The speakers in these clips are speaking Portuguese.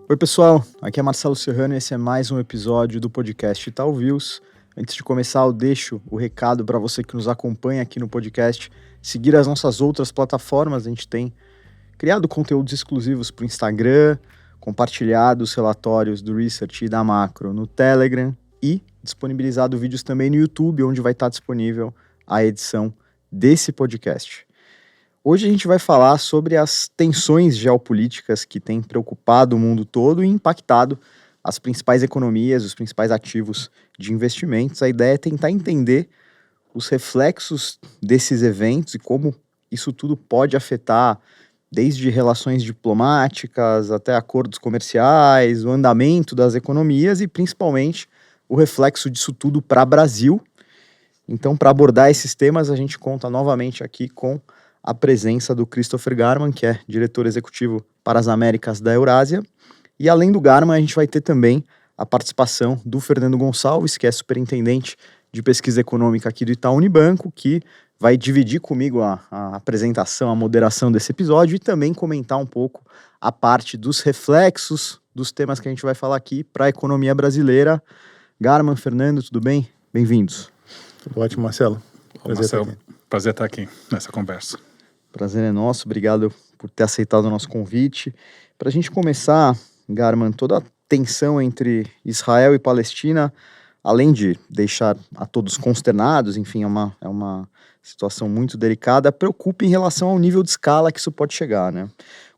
Oi pessoal, aqui é Marcelo Serrano e esse é mais um episódio do podcast Itaú Views. Antes de começar, eu deixo o recado para você que nos acompanha aqui no podcast, seguir as nossas outras plataformas. A gente tem criado conteúdos exclusivos para o Instagram, compartilhado os relatórios do Research e da Macro no Telegram e disponibilizado vídeos também no YouTube, onde vai estar disponível a edição desse podcast. Hoje a gente vai falar sobre as tensões geopolíticas que têm preocupado o mundo todo e impactado as principais economias, os principais ativos de investimentos. A ideia é tentar entender os reflexos desses eventos e como isso tudo pode afetar desde relações diplomáticas até acordos comerciais, o andamento das economias e principalmente o reflexo disso tudo para o Brasil. Então, para abordar esses temas, a gente conta novamente aqui com a presença do Christopher Garman, que é diretor executivo para as Américas da Eurásia. E além do Garman, a gente vai ter também a participação do Fernando Gonçalves, que é superintendente de pesquisa econômica aqui do Itaú Unibanco, que vai dividir comigo a apresentação, a moderação desse episódio e também comentar um pouco a parte dos reflexos dos temas que a gente vai falar aqui para a economia brasileira. Garman, Fernando, tudo bem? Bem-vindos. Tudo ótimo, Marcelo. Prazer estar aqui nessa conversa. Prazer é nosso, obrigado por ter aceitado o nosso convite. Para a gente começar, Garman, toda a tensão entre Israel e Palestina, além de deixar a todos consternados, enfim, é uma situação muito delicada, preocupa em relação ao nível de escala que isso pode chegar, né?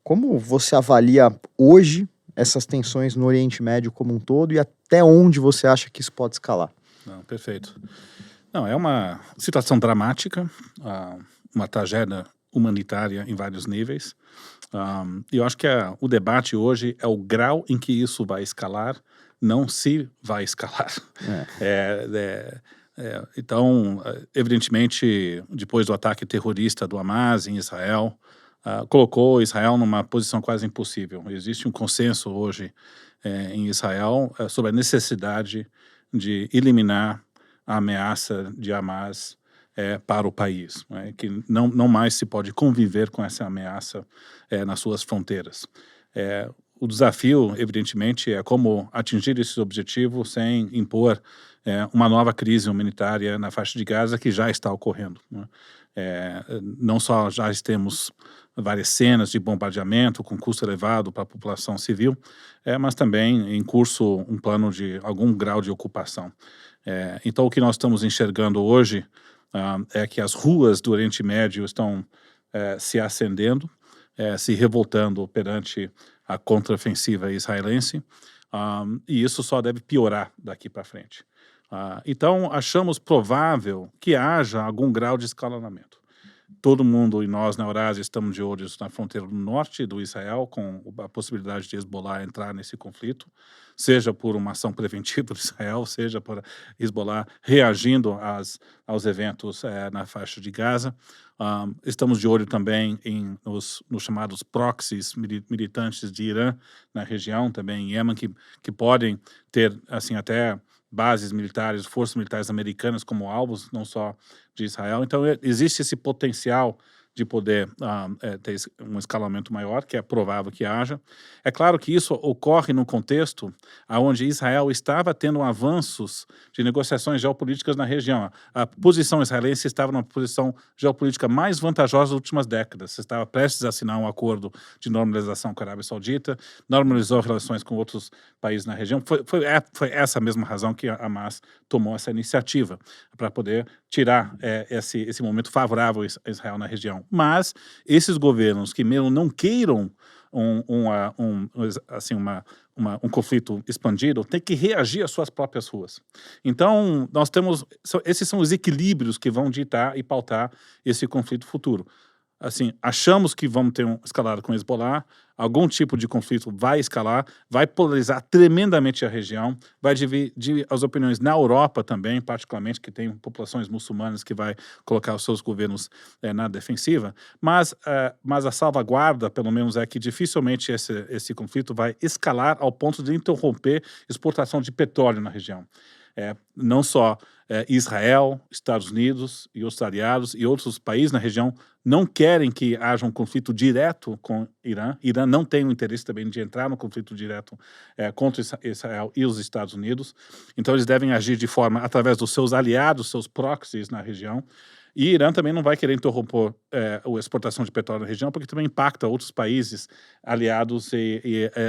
Como você avalia hoje essas tensões no Oriente Médio como um todo e até onde você acha que isso pode escalar? Não, perfeito. Não, é uma situação dramática, uma tragédia humanitária em vários níveis. E eu acho que o debate hoje é o grau em que isso vai escalar, não se vai escalar. Então, evidentemente, depois do ataque terrorista do Hamas em Israel, colocou Israel numa posição quase impossível. Existe um consenso hoje em Israel sobre a necessidade de eliminar a ameaça de Hamas para o país, né? Que não mais se pode conviver com essa ameaça nas suas fronteiras. O desafio, evidentemente, é como atingir esses objetivos sem impor uma nova crise humanitária na faixa de Gaza que já está ocorrendo, né? Não só já temos várias cenas de bombardeamento com custo elevado para a população civil, mas também em curso um plano de algum grau de ocupação. Então, o que nós estamos enxergando hoje é que as ruas do Oriente Médio estão se acendendo, se revoltando perante a contraofensiva israelense, e isso só deve piorar daqui para frente. Então, achamos provável que haja algum grau de escalonamento. Todo mundo e nós na Eurásia estamos de olhos na fronteira do norte do Israel, com a possibilidade de Hezbollah entrar nesse conflito, seja por uma ação preventiva de Israel, seja por Hezbollah reagindo aos eventos na faixa de Gaza. Estamos de olho também nos chamados proxies militantes de Irã na região, também em Iêmen, que podem ter assim até bases militares, forças militares americanas como alvos, não só de Israel. Então, existe esse potencial de poder ter um escalamento maior, que é provável que haja. É claro que isso ocorre num contexto onde Israel estava tendo avanços de negociações geopolíticas na região. A posição israelense estava numa posição geopolítica mais vantajosa das últimas décadas. Você estava prestes a assinar um acordo de normalização com a Arábia Saudita, normalizou relações com outros países na região. Foi essa mesma razão que a Hamas tomou essa iniciativa, para poder tirar esse momento favorável a Israel na região. Mas esses governos que mesmo não queiram um conflito expandido têm que reagir às suas próprias ruas. Então, esses são os equilíbrios que vão ditar e pautar esse conflito futuro. Assim, achamos que vamos ter um escalado com o Hezbollah, algum tipo de conflito vai escalar, vai polarizar tremendamente a região, vai dividir as opiniões na Europa também, particularmente, que tem populações muçulmanas que vai colocar os seus governos na defensiva, mas a salvaguarda, pelo menos, é que dificilmente esse conflito vai escalar ao ponto de interromper exportação de petróleo na região. Não só Israel, Estados Unidos e outros aliados e outros países na região não querem que haja um conflito direto com Irã. Irã não tem o interesse também de entrar no conflito direto contra Israel e os Estados Unidos. Então, eles devem agir de forma através dos seus aliados, seus proxies na região. E Irã também não vai querer interromper a exportação de petróleo na região, porque também impacta outros países aliados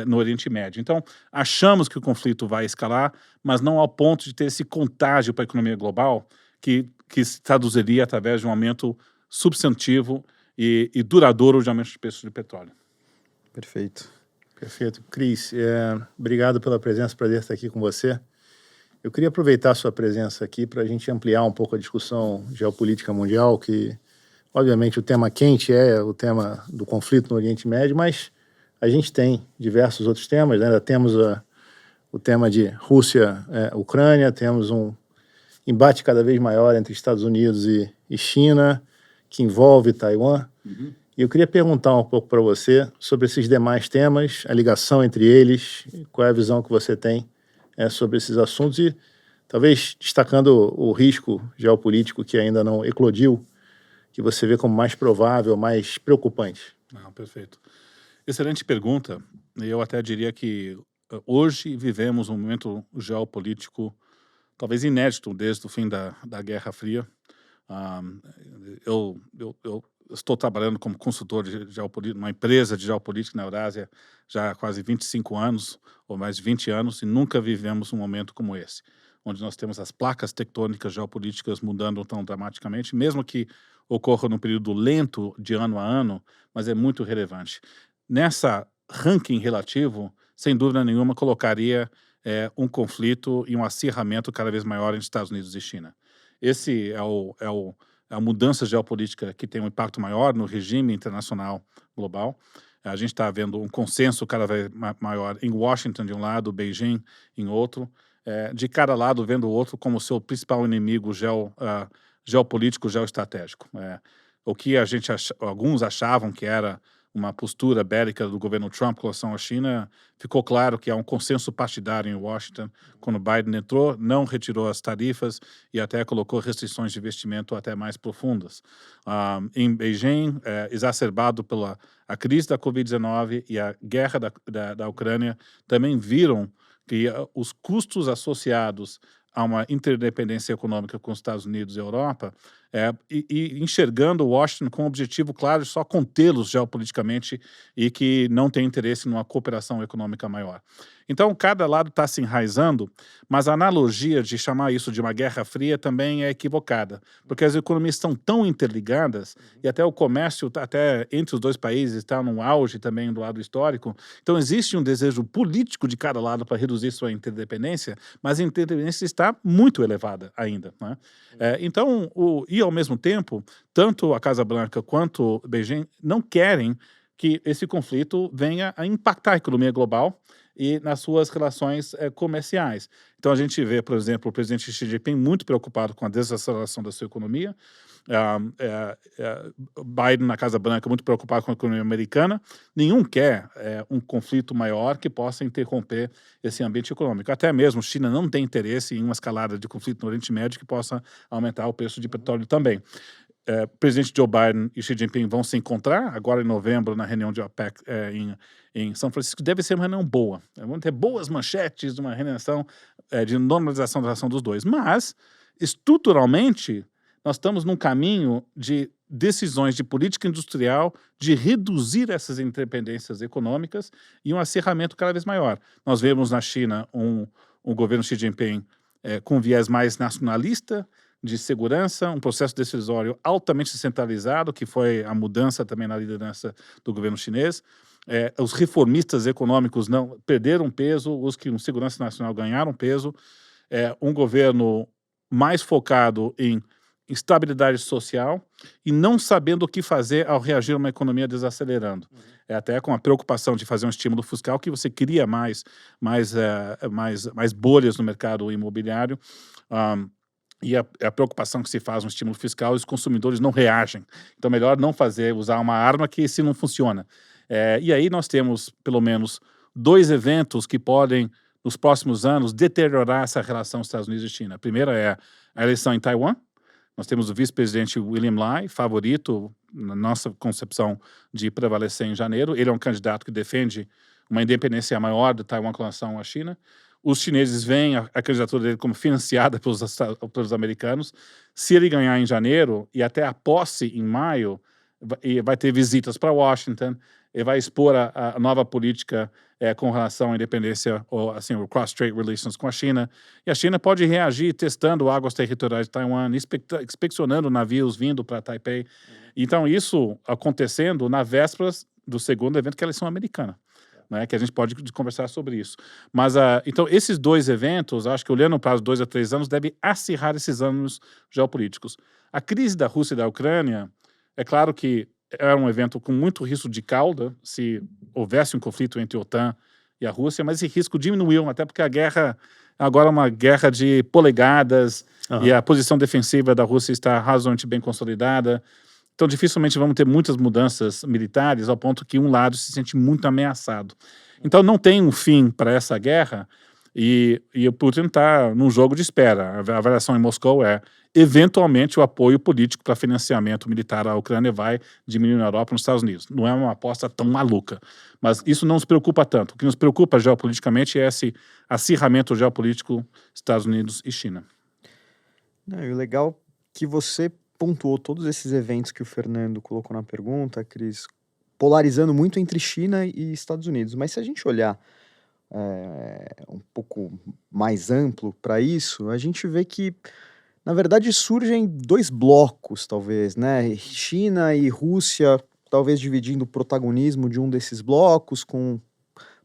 no Oriente Médio. Então, achamos que o conflito vai escalar, mas não ao ponto de ter esse contágio para a economia global que se traduziria através de um aumento substantivo e duradouro de aumento de preços de petróleo. Perfeito. Perfeito. Cris, obrigado pela presença, prazer estar aqui com você. Eu queria aproveitar a sua presença aqui para a gente ampliar um pouco a discussão geopolítica mundial, que, obviamente, o tema quente é o tema do conflito no Oriente Médio, mas a gente tem diversos outros temas, né? Ainda temos o tema de Rússia-Ucrânia, temos um embate cada vez maior entre Estados Unidos e China, que envolve Taiwan. Uhum. E eu queria perguntar um pouco para você sobre esses demais temas, a ligação entre eles, qual é a visão que você tem sobre esses assuntos e talvez destacando o risco geopolítico que ainda não eclodiu, que você vê como mais provável, mais preocupante. Perfeito. Excelente pergunta. Eu até diria que hoje vivemos um momento geopolítico talvez inédito desde o fim da Guerra Fria. Eu estou trabalhando como consultor de geopolítica, uma empresa de geopolítica na Eurásia já há quase 25 anos, ou mais de 20 anos, e nunca vivemos um momento como esse, onde nós temos as placas tectônicas geopolíticas mudando tão dramaticamente, mesmo que ocorra num período lento de ano a ano, mas é muito relevante. Nessa ranking relativo, sem dúvida nenhuma, colocaria um conflito e um acirramento cada vez maior entre Estados Unidos e China. Esse é a mudança geopolítica que tem um impacto maior no regime internacional global. A gente está vendo um consenso cada vez maior em Washington de um lado, Beijing em outro, de cada lado vendo o outro como seu principal inimigo geopolítico, geoestratégico. O que alguns achavam que era uma postura bélica do governo Trump com relação à China, ficou claro que há um consenso partidário em Washington. Quando Biden entrou, não retirou as tarifas e até colocou restrições de investimento até mais profundas. Em Beijing, exacerbado pela a crise da Covid-19 e a guerra da Ucrânia, também viram que os custos associados a uma interdependência econômica com os Estados Unidos e a Europa, e enxergando Washington com um objetivo claro de só contê-los geopoliticamente e que não tem interesse numa cooperação econômica maior. Então, cada lado está se enraizando, mas a analogia de chamar isso de uma guerra fria também é equivocada, porque as economias estão tão interligadas e até o comércio, até entre os dois países, está num auge também do lado histórico. Então, existe um desejo político de cada lado para reduzir sua interdependência, mas a interdependência está muito elevada ainda, né? Então, e ao mesmo tempo, tanto a Casa Branca quanto Beijing não querem que esse conflito venha a impactar a economia global e nas suas relações comerciais. Então, a gente vê, por exemplo, o presidente Xi Jinping muito preocupado com a desaceleração da sua economia, Biden na Casa Branca muito preocupado com a economia americana. Nenhum quer um conflito maior que possa interromper esse ambiente econômico. Até mesmo China não tem interesse em uma escalada de conflito no Oriente Médio que possa aumentar o preço de petróleo também. Presidente Joe Biden e Xi Jinping vão se encontrar agora em novembro na reunião de OPEC em São Francisco. Deve ser uma reunião boa. Vão ter boas manchetes de uma reunião de normalização da relação dos dois. Mas, estruturalmente, nós estamos num caminho de decisões de política industrial de reduzir essas interdependências econômicas e um acirramento cada vez maior. Nós vemos na China um governo Xi Jinping com viés mais nacionalista, de segurança, um processo decisório altamente centralizado, que foi a mudança também na liderança do governo chinês. Os reformistas econômicos não perderam peso, os que com segurança nacional ganharam peso. Um governo mais focado em estabilidade social e não sabendo o que fazer ao reagir a uma economia desacelerando. Até com a preocupação de fazer um estímulo fiscal que você cria mais bolhas no mercado imobiliário. E a preocupação que se faz um estímulo fiscal, os consumidores não reagem. Então, melhor não usar uma arma que se não funciona. E aí nós temos, pelo menos, 2 eventos que podem, nos próximos anos, deteriorar essa relação Estados Unidos e China. A primeira é a eleição em Taiwan. Nós temos o vice-presidente William Lai, favorito, na nossa concepção, de prevalecer em janeiro. Ele é um candidato que defende uma independência maior de Taiwan com relação à China. Os chineses veem a candidatura dele como financiada pelos americanos. Se ele ganhar em janeiro e até a posse em maio, vai ter visitas para Washington, ele vai expor a nova política com relação à independência, ou assim, o cross-strait relations com a China. E a China pode reagir testando águas territoriais de Taiwan, inspecionando navios vindo para Taipei. Então, isso acontecendo na véspera do segundo evento, que é a eleição americana. Né, que a gente pode conversar sobre isso. Mas, então, esses dois eventos, acho que olhando para os 2 a 3 anos, deve acirrar esses ânimos geopolíticos. A crise da Rússia e da Ucrânia, é claro que era um evento com muito risco de cauda, se houvesse um conflito entre a OTAN e a Rússia, mas esse risco diminuiu, até porque a guerra agora é uma guerra de polegadas, e a posição defensiva da Rússia está razoavelmente bem consolidada. Então, dificilmente vamos ter muitas mudanças militares ao ponto que um lado se sente muito ameaçado. Então, não tem um fim para essa guerra e o Putin está num jogo de espera. A avaliação em Moscou é, eventualmente, o apoio político para financiamento militar à Ucrânia vai diminuir na Europa e nos Estados Unidos. Não é uma aposta tão maluca. Mas isso não nos preocupa tanto. O que nos preocupa geopoliticamente é esse acirramento geopolítico Estados Unidos e China. E o legal é que você pontuou todos esses eventos que o Fernando colocou na pergunta, Cris, polarizando muito entre China e Estados Unidos. Mas se a gente olhar um pouco mais amplo para isso, a gente vê que, na verdade, surgem 2 blocos, talvez, né? China e Rússia, talvez dividindo o protagonismo de um desses blocos, com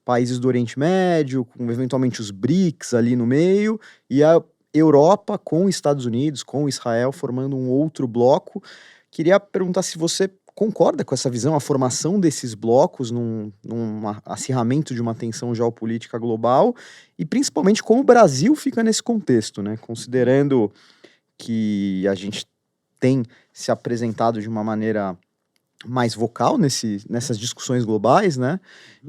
países do Oriente Médio, com eventualmente os BRICS ali no meio, e a Europa com Estados Unidos, com Israel, formando um outro bloco. Queria perguntar se você concorda com essa visão, a formação desses blocos num acirramento de uma tensão geopolítica global, e principalmente como o Brasil fica nesse contexto, né? Considerando que a gente tem se apresentado de uma maneira mais vocal nessas discussões globais, né?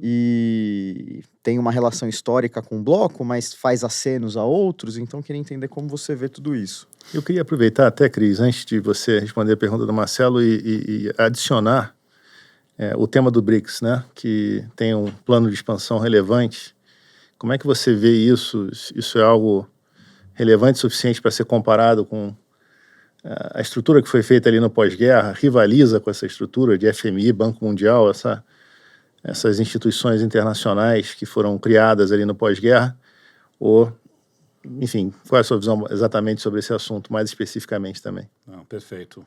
E tem uma relação histórica com o bloco, mas faz acenos a outros, então queria entender como você vê tudo isso. Eu queria aproveitar até, Cris, antes de você responder a pergunta do Marcelo e adicionar o tema do BRICS, né? Que tem um plano de expansão relevante. Como é que você vê isso? Isso é algo relevante o suficiente para ser comparado com a estrutura que foi feita ali no pós-guerra, rivaliza com essa estrutura de FMI, Banco Mundial, essas instituições internacionais que foram criadas ali no pós-guerra? Ou, enfim, qual é a sua visão exatamente sobre esse assunto, mais especificamente também? Não, perfeito.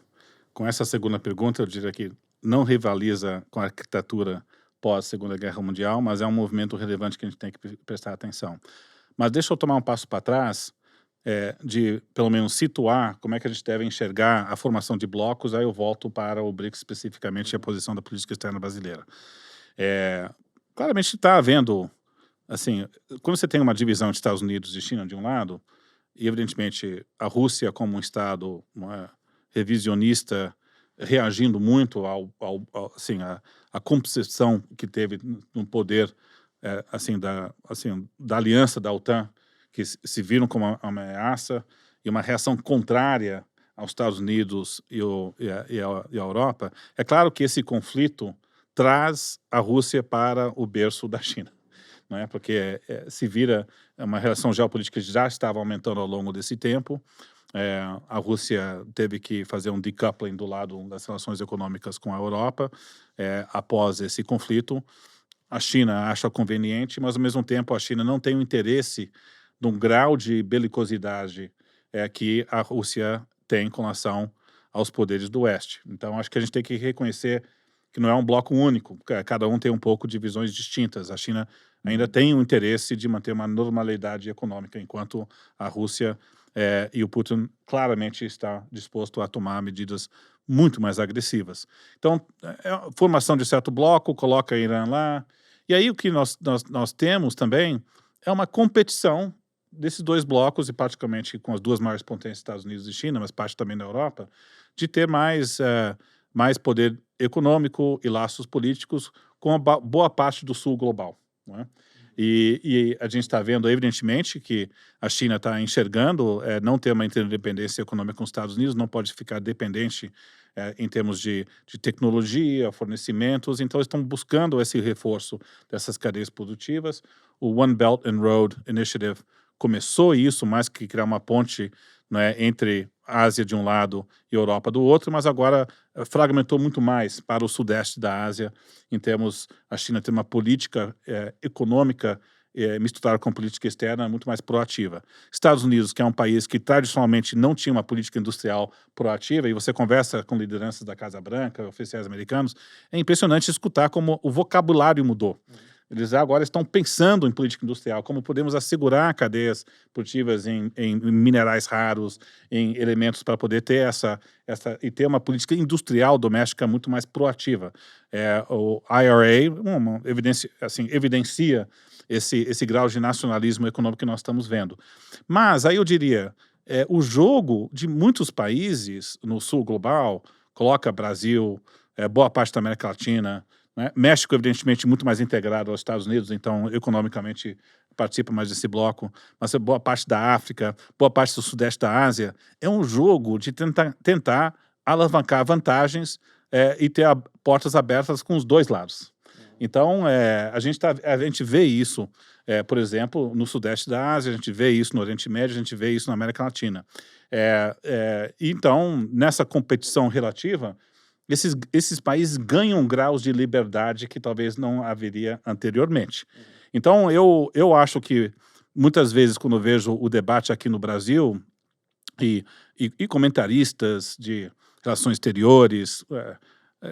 Com essa segunda pergunta, eu diria que não rivaliza com a arquitetura pós-Segunda Guerra Mundial, mas é um movimento relevante que a gente tem que prestar atenção. Mas deixa eu tomar um passo para trás, de, pelo menos, situar como é que a gente deve enxergar a formação de blocos, aí eu volto para o BRICS especificamente e a posição da política externa brasileira. Claramente está havendo, assim, quando você tem uma divisão de Estados Unidos e China de um lado, e evidentemente a Rússia como um Estado revisionista, reagindo muito assim, a composição que teve no poder da aliança da OTAN, que se viram como uma ameaça, e uma reação contrária aos Estados Unidos e a Europa. É claro que esse conflito traz a Rússia para o berço da China, não é? Porque se vira uma relação geopolítica que já estava aumentando ao longo desse tempo. A Rússia teve que fazer um decoupling do lado das relações econômicas com a Europa após esse conflito. A China acha conveniente, mas ao mesmo tempo a China não tem o interesse de um grau de belicosidade que a Rússia tem com relação aos poderes do Oeste. Então, acho que a gente tem que reconhecer que não é um bloco único, cada um tem um pouco de visões distintas. A China ainda tem o interesse de manter uma normalidade econômica, enquanto a Rússia e o Putin claramente está disposto a tomar medidas muito mais agressivas. Então, a formação de certo bloco coloca a Irã lá, e aí o que nós temos também é uma competição desses 2 blocos, e praticamente com as 2 maiores potências, Estados Unidos e China, mas parte também da Europa, de ter mais poder econômico e laços políticos com a boa parte do sul global, não é? E a gente está vendo, evidentemente, que a China está enxergando não ter uma interdependência econômica com os Estados Unidos, não pode ficar dependente em termos de tecnologia, fornecimentos, então eles estão buscando esse reforço dessas cadeias produtivas. O One Belt and Road Initiative começou isso, mais que criar uma ponte, né, entre a Ásia de um lado e a Europa do outro, mas agora fragmentou muito mais para o sudeste da Ásia, em termos, a China tem uma política econômica misturada com política externa muito mais proativa. Estados Unidos, que é um país que tradicionalmente não tinha uma política industrial proativa, e você conversa com lideranças da Casa Branca, oficiais americanos, é impressionante escutar como o vocabulário mudou. Eles agora estão pensando em política industrial, como podemos assegurar cadeias produtivas em minerais raros, em elementos para poder ter e ter uma política industrial doméstica muito mais proativa. O IRA evidencia esse grau de nacionalismo econômico que nós estamos vendo. Mas aí eu diria, o jogo de muitos países no sul global, coloca Brasil, boa parte da América Latina, né? México, evidentemente, muito mais integrado aos Estados Unidos, então, economicamente, participa mais desse bloco, mas boa parte da África, boa parte do sudeste da Ásia, é um jogo de tentar alavancar vantagens e ter portas abertas com os dois lados. Então, a gente vê isso, por exemplo, no sudeste da Ásia, a gente vê isso no Oriente Médio, a gente vê isso na América Latina. Então, nessa competição relativa, esses países ganham graus de liberdade que talvez não haveria anteriormente. Então, eu acho que, muitas vezes, quando eu vejo o debate aqui no Brasil, e comentaristas de relações exteriores,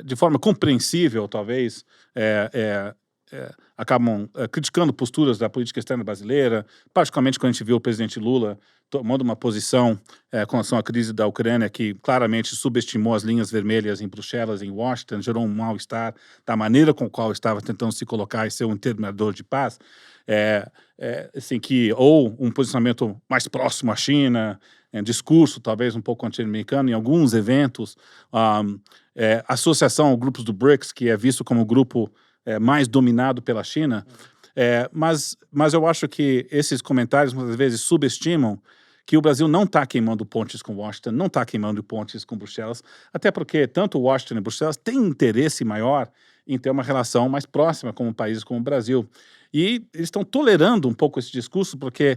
de forma compreensível, talvez, acabam criticando posturas da política externa brasileira, particularmente quando a gente viu o presidente Lula tomando uma posição com relação à crise da Ucrânia, que claramente subestimou as linhas vermelhas em Bruxelas, em Washington, gerou um mal-estar da maneira com a qual estava tentando se colocar e ser um intermediador de paz, assim, ou um posicionamento mais próximo à China, discurso talvez um pouco anti-americano em alguns eventos, associação a grupos do BRICS, que é visto como o grupo mais dominado pela China, mas eu acho que esses comentários muitas vezes subestimam que o Brasil não está queimando pontes com Washington, não está queimando pontes com Bruxelas, até porque tanto Washington e Bruxelas têm interesse maior em ter uma relação mais próxima com países como o Brasil. E eles estão tolerando um pouco esse discurso, porque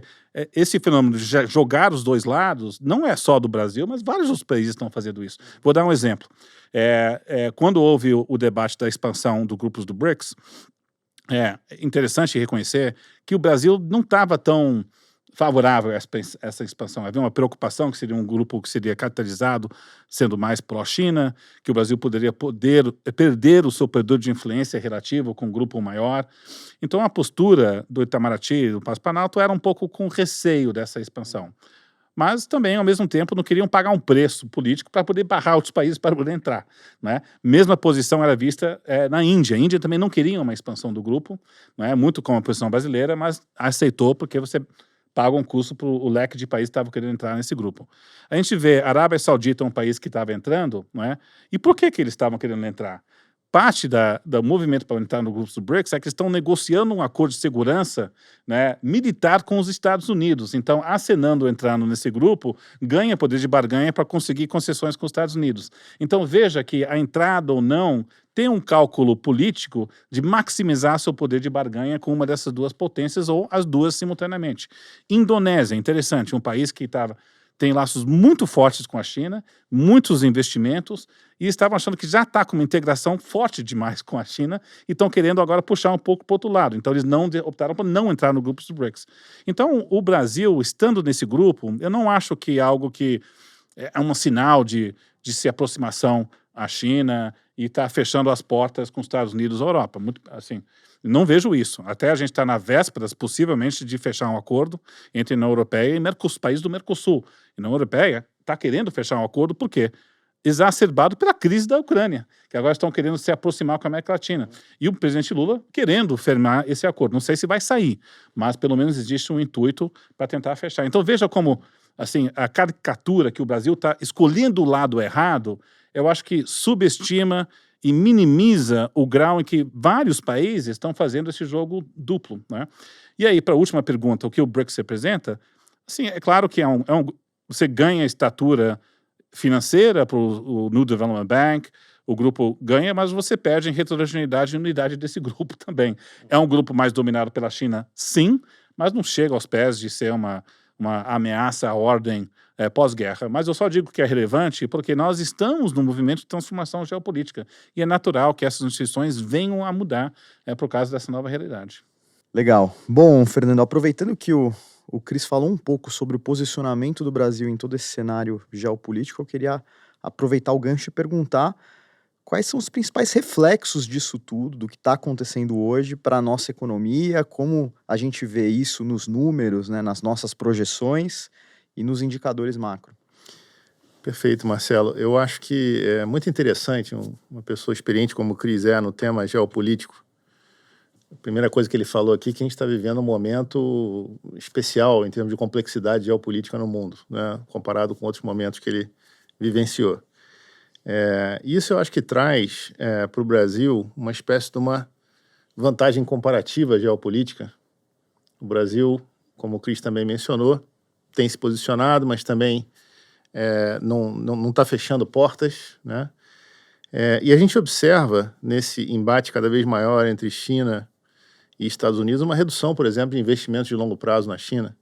esse fenômeno de jogar os dois lados não é só do Brasil, mas vários outros países estão fazendo isso. Vou dar um exemplo. Quando houve o debate da expansão dos grupos do BRICS, é interessante reconhecer que o Brasil não estava tão favorável a essa expansão. Havia uma preocupação que seria um grupo que seria caracterizado sendo mais pró-China, que o Brasil poderia perder o seu poder de influência relativo com um grupo maior. Então, a postura do Itamaraty e do Palácio Planalto era um pouco com receio dessa expansão. Mas também, ao mesmo tempo, não queriam pagar um preço político para poder barrar outros países para poder entrar, né? Mesma posição era vista na Índia. A Índia também não queria uma expansão do grupo, né? Muito como a posição brasileira, mas aceitou porque você paga um custo para o leque de países que estavam querendo entrar nesse grupo. A gente vê a Arábia Saudita, um país que estava entrando, não é? E por que eles estavam querendo entrar? Parte do movimento para entrar no grupo do BRICS é que estão negociando um acordo de segurança, né, militar com os Estados Unidos. Então, acenando entrando nesse grupo, ganha poder de barganha para conseguir concessões com os Estados Unidos. Então, veja que a entrada ou não tem um cálculo político de maximizar seu poder de barganha com uma dessas duas potências ou as duas simultaneamente. Indonésia, interessante, um país que tem laços muito fortes com a China, muitos investimentos, e estavam achando que já está com uma integração forte demais com a China e estão querendo agora puxar um pouco para o outro lado. Então, eles optaram por não entrar no grupo dos BRICS. Então, o Brasil, estando nesse grupo, eu não acho que é algo que é um sinal de se aproximação à China e está fechando as portas com os Estados Unidos ou Europa. Muito, assim, não vejo isso. Até a gente está na vésperas, possivelmente, de fechar um acordo entre a União Europeia e países do Mercosul. A União Europeia está querendo fechar um acordo por quê? Exacerbado pela crise da Ucrânia, que agora estão querendo se aproximar com a América Latina. E o presidente Lula querendo firmar esse acordo. Não sei se vai sair, mas pelo menos existe um intuito para tentar fechar. Então veja como, assim, a caricatura que o Brasil está escolhendo o lado errado, eu acho que subestima e minimiza o grau em que vários países estão fazendo esse jogo duplo, né? E aí, para a última pergunta, o que o BRICS representa? Sim, é claro que você ganha estatura financeira para o New Development Bank, o grupo ganha, mas você perde em heterogeneidade e unidade desse grupo também. É um grupo mais dominado pela China, sim, mas não chega aos pés de ser uma ameaça à ordem pós-guerra. Mas eu só digo que é relevante porque nós estamos num movimento de transformação geopolítica e é natural que essas instituições venham a mudar por causa dessa nova realidade. Legal. Bom, Fernando, aproveitando que o Cris falou um pouco sobre o posicionamento do Brasil em todo esse cenário geopolítico, eu queria aproveitar o gancho e perguntar quais são os principais reflexos disso tudo, do que está acontecendo hoje para a nossa economia, como a gente vê isso nos números, né, nas nossas projeções e nos indicadores macro. Perfeito, Marcelo. Eu acho que é muito interessante uma pessoa experiente como o Cris no tema geopolítico. A primeira coisa que ele falou aqui é que a gente está vivendo um momento especial em termos de complexidade geopolítica no mundo, né, comparado com outros momentos que ele vivenciou. Isso eu acho que traz para o Brasil uma espécie de uma vantagem comparativa geopolítica. O Brasil, como o Cris também mencionou, tem se posicionado, mas também não está fechando portas, né? E a gente observa nesse embate cada vez maior entre China e Estados Unidos uma redução, por exemplo, de investimentos de longo prazo na China.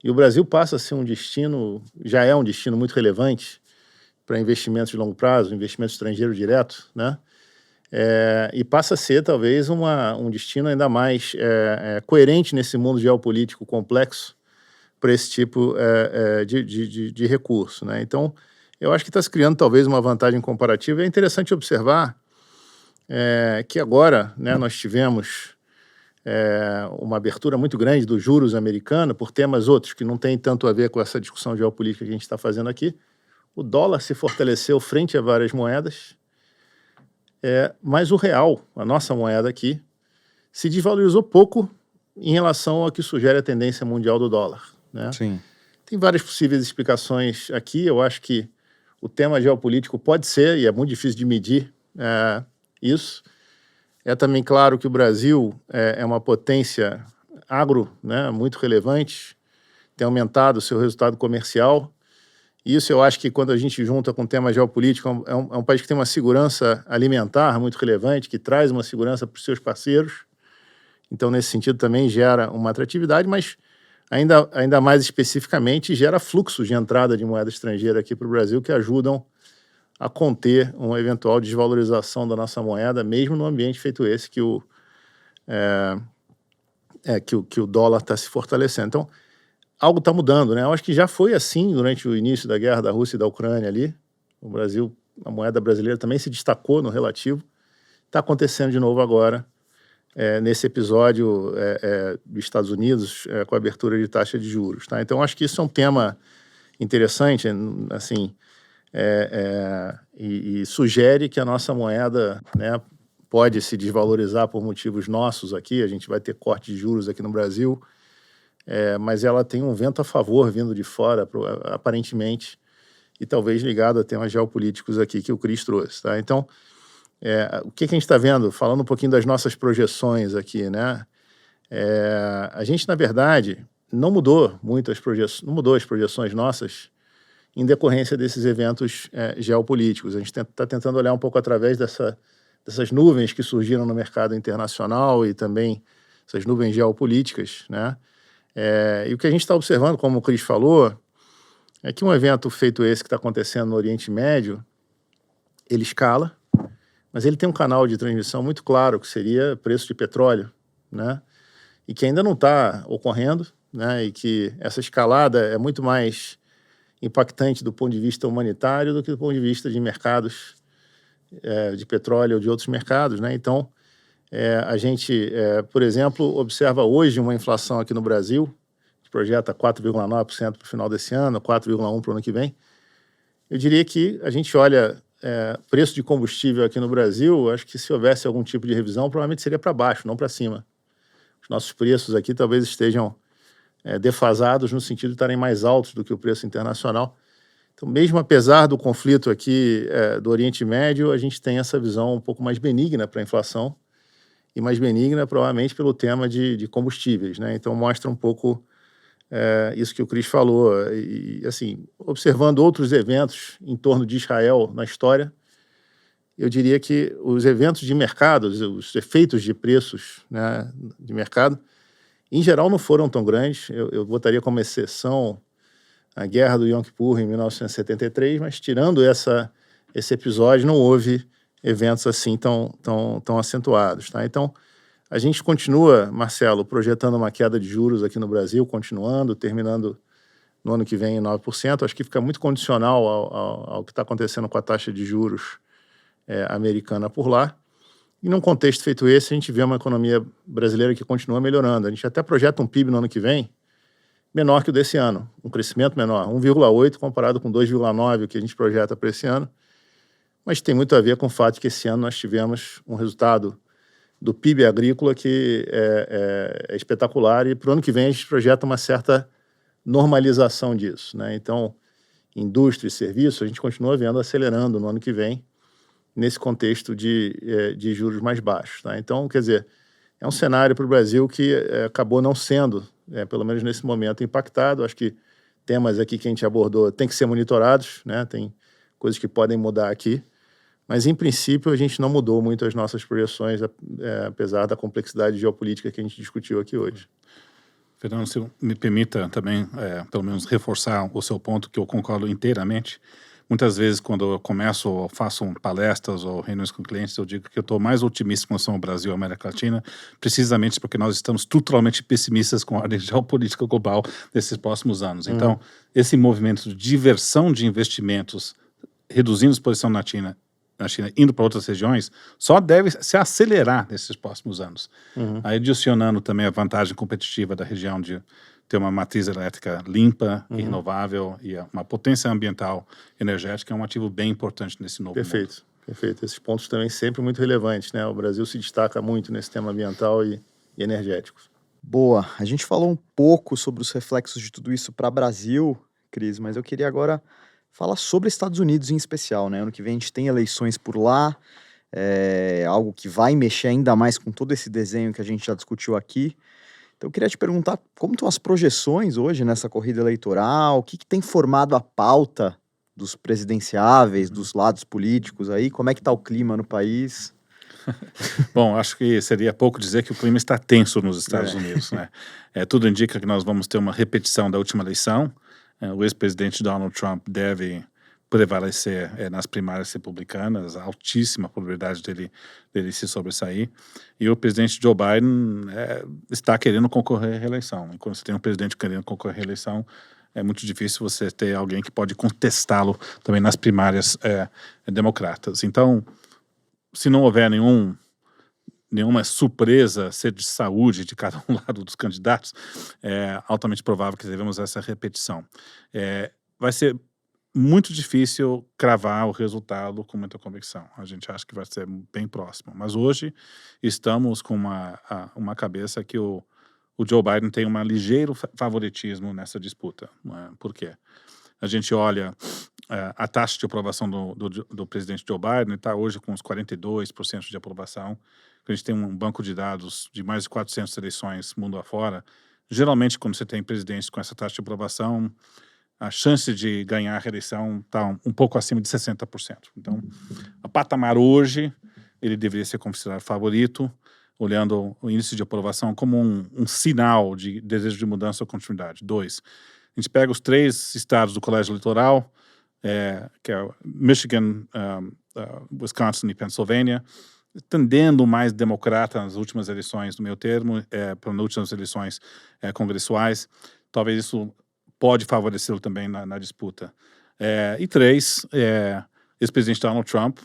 E o Brasil passa a ser já é um destino muito relevante para investimentos de longo prazo, investimento estrangeiro direto, né? E passa a ser, talvez, um destino ainda mais coerente nesse mundo geopolítico complexo para esse tipo de recurso, né? Então, eu acho que está se criando, talvez, uma vantagem comparativa. É interessante observar que agora, né, nós tivemos uma abertura muito grande dos juros americanos por temas outros que não têm tanto a ver com essa discussão geopolítica que a gente está fazendo aqui. O dólar se fortaleceu frente a várias moedas, mas o real, a nossa moeda aqui, se desvalorizou pouco em relação ao que sugere a tendência mundial do dólar, né? Sim. Tem várias possíveis explicações aqui. Eu acho que o tema geopolítico pode ser, e é muito difícil de medir isso. É também claro que o Brasil é uma potência agro, né, muito relevante, tem aumentado o seu resultado comercial. Isso eu acho que quando a gente junta com o tema geopolítico, é um país que tem uma segurança alimentar muito relevante, que traz uma segurança para os seus parceiros. Então, nesse sentido, também gera uma atratividade, mas ainda mais especificamente gera fluxos de entrada de moeda estrangeira aqui para o Brasil que ajudam a conter uma eventual desvalorização da nossa moeda, mesmo no ambiente feito esse que o dólar está se fortalecendo. Então, algo está mudando, né? Eu acho que já foi assim durante o início da guerra da Rússia e da Ucrânia ali. O Brasil, a moeda brasileira também se destacou no relativo. Está acontecendo de novo agora, nesse episódio dos Estados Unidos, com a abertura de taxa de juros, tá? Então, acho que isso é um tema interessante, assim, e sugere que a nossa moeda, né, pode se desvalorizar por motivos nossos aqui. A gente vai ter corte de juros aqui no Brasil, mas ela tem um vento a favor vindo de fora, aparentemente, e talvez ligado a temas geopolíticos aqui que o Cris trouxe, tá? Então, o que a gente está vendo? Falando um pouquinho das nossas projeções aqui, né? A gente, na verdade, não mudou as projeções nossas em decorrência desses eventos geopolíticos. A gente está tentando olhar um pouco através dessas nuvens que surgiram no mercado internacional e também essas nuvens geopolíticas, né? E o que a gente está observando, como o Cris falou, é que um evento feito esse que está acontecendo no Oriente Médio, ele escala, mas ele tem um canal de transmissão muito claro, que seria preço de petróleo, né? E que ainda não está ocorrendo, né? E que essa escalada é muito mais impactante do ponto de vista humanitário do que do ponto de vista de mercados de petróleo ou de outros mercados, né? Então, a gente, por exemplo, observa hoje uma inflação aqui no Brasil, que projeta 4,9% para o final desse ano, 4,1% para o ano que vem. Eu diria que a gente olha preço de combustível aqui no Brasil, acho que se houvesse algum tipo de revisão, provavelmente seria para baixo, não para cima. Os nossos preços aqui talvez estejam defasados no sentido de estarem mais altos do que o preço internacional. Então, mesmo apesar do conflito aqui do Oriente Médio, a gente tem essa visão um pouco mais benigna para a inflação e mais benigna provavelmente pelo tema de combustíveis, né? Então, mostra um pouco isso que o Cris falou. E, assim, observando outros eventos em torno de Israel na história, eu diria que os eventos de mercado, os efeitos de preços, né, de mercado, em geral não foram tão grandes. Eu botaria como exceção a Guerra do Yom Kippur em 1973, mas tirando esse episódio, não houve eventos assim tão acentuados, tá? Então, a gente continua, Marcelo, projetando uma queda de juros aqui no Brasil, continuando, terminando no ano que vem em 9%. Acho que fica muito condicional ao que está acontecendo com a taxa de juros americana por lá. E num contexto feito esse, a gente vê uma economia brasileira que continua melhorando. A gente até projeta um PIB no ano que vem menor que o desse ano, um crescimento menor, 1,8 comparado com 2,9 que a gente projeta para esse ano, mas tem muito a ver com o fato de que esse ano nós tivemos um resultado do PIB agrícola que é espetacular e para o ano que vem a gente projeta uma certa normalização disso, né? Então, indústria e serviços a gente continua vendo acelerando no ano que vem nesse contexto de juros mais baixos, tá? Então, quer dizer, é um cenário para o Brasil que acabou não sendo, pelo menos nesse momento, impactado. Acho que temas aqui que a gente abordou têm que ser monitorados, né? Tem coisas que podem mudar aqui, mas, em princípio, a gente não mudou muito as nossas projeções, apesar da complexidade geopolítica que a gente discutiu aqui hoje. Fernando, se me permita também, pelo menos, reforçar o seu ponto, que eu concordo inteiramente. Muitas vezes, quando eu começo ou faço palestras ou reuniões com clientes, eu digo que eu estou mais otimista com relação ao Brasil e à América Latina, precisamente porque nós estamos estruturalmente pessimistas com a ordem geopolítica global desses próximos anos. Então, esse movimento de diversão de investimentos, reduzindo a exposição na China, indo para outras regiões, só deve se acelerar nesses próximos anos. Aí, adicionando também a vantagem competitiva da região de ter uma matriz elétrica limpa e renovável e uma potência ambiental energética é um ativo bem importante nesse novo mundo. Perfeito. Esses pontos também sempre muito relevantes, né? O Brasil se destaca muito nesse tema ambiental e energético. Boa. A gente falou um pouco sobre os reflexos de tudo isso para o Brasil, Cris, mas eu queria agora falar sobre Estados Unidos em especial, né? Ano que vem a gente tem eleições por lá, algo que vai mexer ainda mais com todo esse desenho que a gente já discutiu aqui. Então eu queria te perguntar como estão as projeções hoje nessa corrida eleitoral, o que tem formado a pauta dos presidenciáveis, dos lados políticos aí, como é que está o clima no país? Bom, acho que seria pouco dizer que o clima está tenso nos Estados Unidos, né? Tudo indica que nós vamos ter uma repetição da última eleição. O ex-presidente Donald Trump deve prevalecer nas primárias republicanas, altíssima probabilidade dele se sobressair. E o presidente Joe Biden está querendo concorrer à reeleição. E quando você tem um presidente querendo concorrer à reeleição, é muito difícil você ter alguém que pode contestá-lo também nas primárias democratas. Então, se não houver nenhuma surpresa, seja de saúde de cada um lado dos candidatos, é altamente provável que teremos essa repetição. Vai ser muito difícil cravar o resultado com muita convicção. A gente acha que vai ser bem próximo. Mas hoje estamos com uma cabeça que o Joe Biden tem um ligeiro favoritismo nessa disputa. Por quê? A gente olha a taxa de aprovação do presidente Joe Biden, está hoje com uns 42% de aprovação. A gente tem um banco de dados de mais de 400 eleições mundo afora. Geralmente, quando você tem presidentes com essa taxa de aprovação, a chance de ganhar a reeleição está um pouco acima de 60%. Então, a patamar hoje, ele deveria ser considerado favorito, olhando o índice de aprovação como um sinal de desejo de mudança ou continuidade. 2, a gente pega os 3 estados do colégio eleitoral, que é Michigan, Wisconsin e Pennsylvania, tendendo mais democrata nas últimas eleições, no meu termo, para as últimas eleições congressuais. Talvez isso pode favorecê-lo também na disputa. E 3, ex-presidente Donald Trump,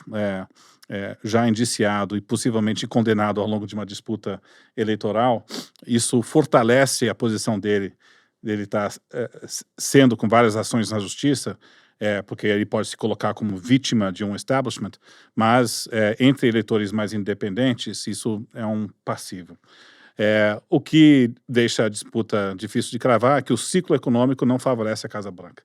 já indiciado e possivelmente condenado ao longo de uma disputa eleitoral, isso fortalece a posição dele estar sendo com várias ações na justiça, porque ele pode se colocar como vítima de um establishment, mas entre eleitores mais independentes, isso é um passivo. O que deixa a disputa difícil de cravar é que o ciclo econômico não favorece a Casa Branca.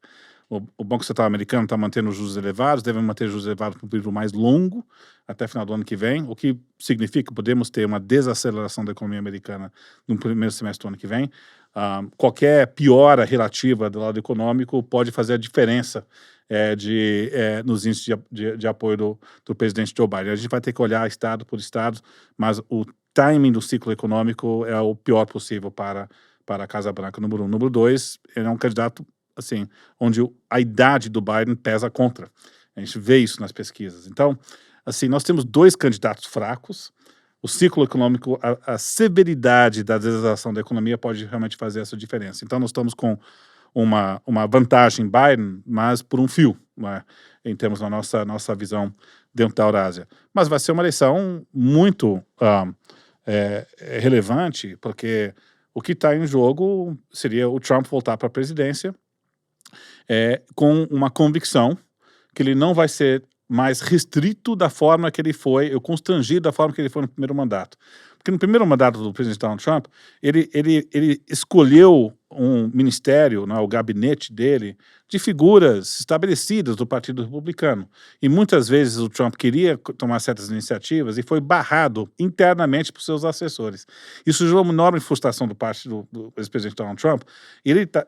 o Banco Central americano está mantendo os juros elevados, deve manter os juros elevados por um período mais longo, até final do ano que vem, o que significa que podemos ter uma desaceleração da economia americana no primeiro semestre do ano que vem. Qualquer piora relativa do lado econômico pode fazer a diferença nos índices de apoio do presidente Joe Biden. A gente vai ter que olhar estado por estado, mas o timing do ciclo econômico é o pior possível para a Casa Branca, número 1. Número 2, ele é um candidato assim, onde a idade do Biden pesa contra. A gente vê isso nas pesquisas. Então, assim, nós temos 2 candidatos fracos. O ciclo econômico, a severidade da desaceleração da economia pode realmente fazer essa diferença. Então, nós estamos com uma vantagem Biden, mas por um fio, né, em termos da nossa visão dentro da Eurásia. Mas vai ser uma eleição muito relevante, porque o que está em jogo seria o Trump voltar para a presidência com uma convicção que ele não vai ser mais restrito da forma que ele foi, ou constrangido da forma que ele foi no primeiro mandato. Porque no primeiro mandato do presidente Donald Trump, ele escolheu um ministério, né, o gabinete dele, de figuras estabelecidas do Partido Republicano. E muitas vezes o Trump queria tomar certas iniciativas e foi barrado internamente por seus assessores. Isso gerou uma enorme frustração do parte do ex-presidente Donald Trump.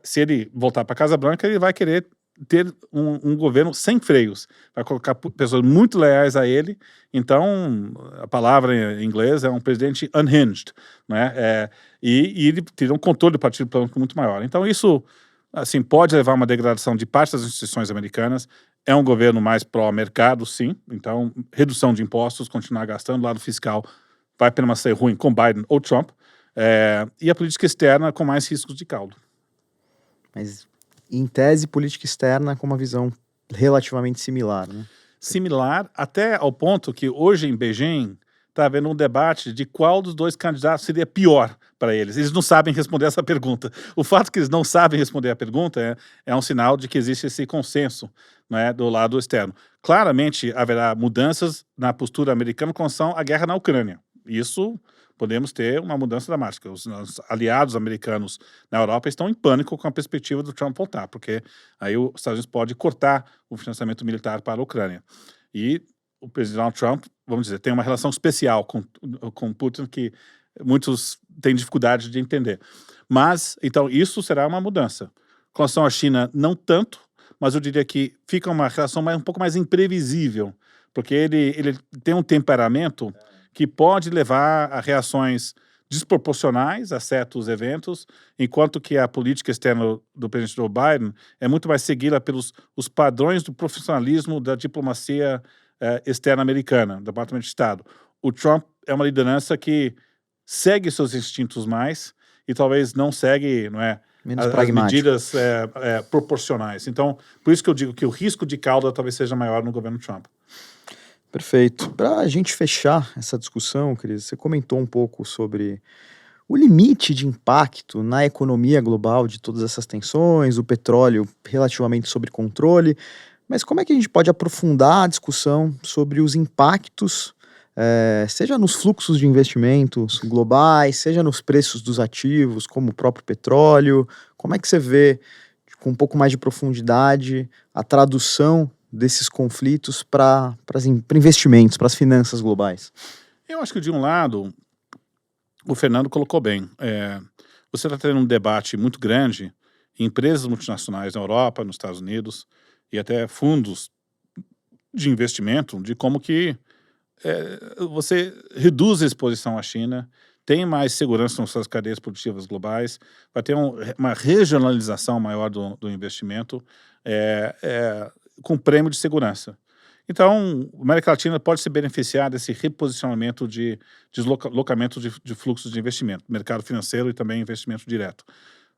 Se ele voltar para a Casa Branca, ele vai querer ter um governo sem freios, vai colocar pessoas muito leais a ele. Então, a palavra em inglês é um presidente unhinged, né? E ele teria um controle do Partido Republicano muito maior. Então, isso assim, pode levar a uma degradação de parte das instituições americanas. É um governo mais pró-mercado, sim. Então, redução de impostos, continuar gastando, lado fiscal vai permanecer ruim com Biden ou Trump. E a política externa com mais riscos de caldo. Mas, em tese, política externa com uma visão relativamente similar, né? Similar, até ao ponto que hoje em Beijing está havendo um debate de qual dos 2 candidatos seria pior para eles. Eles não sabem responder essa pergunta. O fato que eles não sabem responder a pergunta é um sinal de que existe esse consenso, né, do lado externo. Claramente haverá mudanças na postura americana com relação à guerra na Ucrânia. Isso podemos ter uma mudança dramática. Os aliados americanos na Europa estão em pânico com a perspectiva do Trump voltar, porque aí os Estados Unidos pode cortar o financiamento militar para a Ucrânia. E o presidente Donald Trump, vamos dizer, tem uma relação especial com Putin que muitos têm dificuldade de entender. Mas, então, isso será uma mudança. Com relação à China, não tanto, mas eu diria que fica uma relação um pouco mais imprevisível, porque ele tem um temperamento que pode levar a reações desproporcionais a certos eventos, enquanto que a política externa do presidente Joe Biden é muito mais seguida pelos os padrões do profissionalismo da diplomacia externa americana, do Departamento de Estado. O Trump é uma liderança que segue seus instintos mais e talvez não segue, não é, as medidas proporcionais. Então, por isso que eu digo que o risco de cauda talvez seja maior no governo Trump. Perfeito. Para a gente fechar essa discussão, Cris, você comentou um pouco sobre o limite de impacto na economia global de todas essas tensões, o petróleo relativamente sob controle, mas como é que a gente pode aprofundar a discussão sobre os impactos, seja nos fluxos de investimentos globais, seja nos preços dos ativos, como o próprio petróleo? Como é que você vê, com um pouco mais de profundidade, a tradução desses conflitos para investimentos, para as finanças globais? Eu acho que, de um lado, o Fernando colocou bem. Você está tendo um debate muito grande em empresas multinacionais na Europa, nos Estados Unidos, e até fundos de investimento, de como que você reduz a exposição à China, tem mais segurança nas suas cadeias produtivas globais, vai ter uma regionalização maior do investimento, com prêmio de segurança. Então, a América Latina pode se beneficiar desse reposicionamento de deslocamento de fluxos de investimento, mercado financeiro e também investimento direto.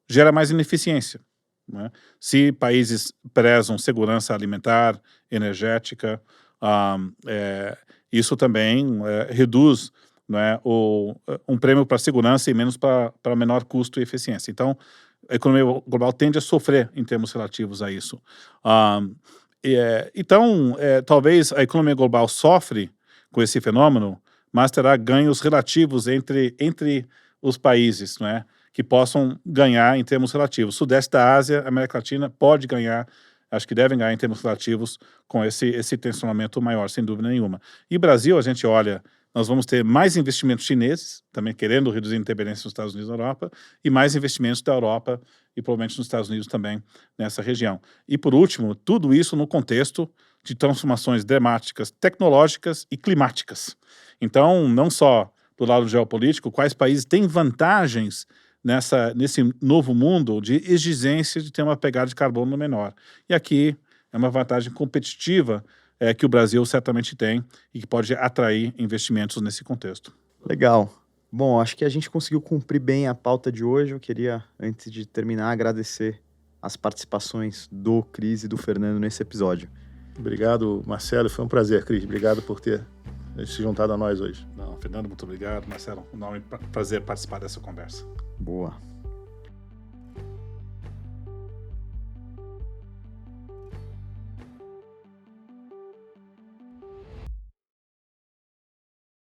Gera mais ineficiência, né? Se países prezam segurança alimentar, energética, isso também reduz, né, um prêmio para segurança e menos para menor custo e eficiência. Então, a economia global tende a sofrer em termos relativos a isso. Então, talvez a economia global sofre com esse fenômeno, mas terá ganhos relativos entre os países, né, que possam ganhar em termos relativos. Sudeste da Ásia, América Latina pode ganhar acho que devem ganhar em termos relativos com esse tensionamento maior, sem dúvida nenhuma. E Brasil, a gente olha, nós vamos ter mais investimentos chineses, também querendo reduzir a interferência nos Estados Unidos e na Europa, e mais investimentos da Europa e provavelmente nos Estados Unidos também nessa região. E por último, tudo isso no contexto de transformações dramáticas tecnológicas e climáticas. Então, não só do lado geopolítico, quais países têm vantagens nesse novo mundo de exigência de ter uma pegada de carbono menor. E aqui é uma vantagem competitiva que o Brasil certamente tem e que pode atrair investimentos nesse contexto. Legal. Bom, acho que a gente conseguiu cumprir bem a pauta de hoje. Eu queria, antes de terminar, agradecer as participações do Cris e do Fernando nesse episódio. Obrigado, Marcelo. Foi um prazer, Cris. Obrigado por ter se juntado a nós hoje. Não, Fernando, muito obrigado. Marcelo, um prazer participar dessa conversa. Boa.